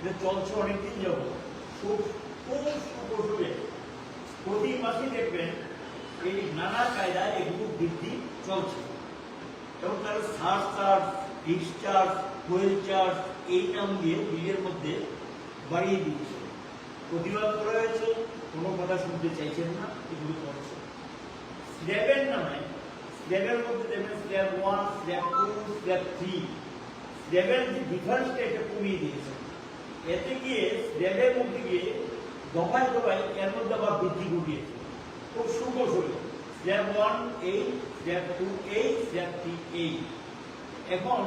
এটা চলছে অনেকদিন যাবো, খুব খুব সুকৌশলে প্রতি মাসে দেখবেন এই নানা কায়দায় এগুলো বৃদ্ধি চলছে এবং তারা search charge, fixed charge, fuel charge এই নাম দিয়ে বিলের মধ্যে বাড়িয়ে দিচ্ছে। প্রতিবাদ করা হয়েছে, কোনো কথা শুনতে চাইছেন না, এগুলো করছে। স্ল্যাবের নামে স্ল্যাবের মধ্যে দেখবেন স্ল্যাব 1, স্ল্যাব 2, স্ল্যাব 3 স্ল্যাবের যে ডিফারেন্সটা এটা কমিয়ে দিয়েছে। এতে গিয়ে স্ল্যাবের মধ্যে গিয়ে দফায় দফায় এর মধ্যে আবার বৃদ্ধি ঘটিয়েছে খুব সুকৌশলে। স্ল্যাব 1 এই, স্ল্যাব 2 এই, স্ল্যাব 3 এই। এখন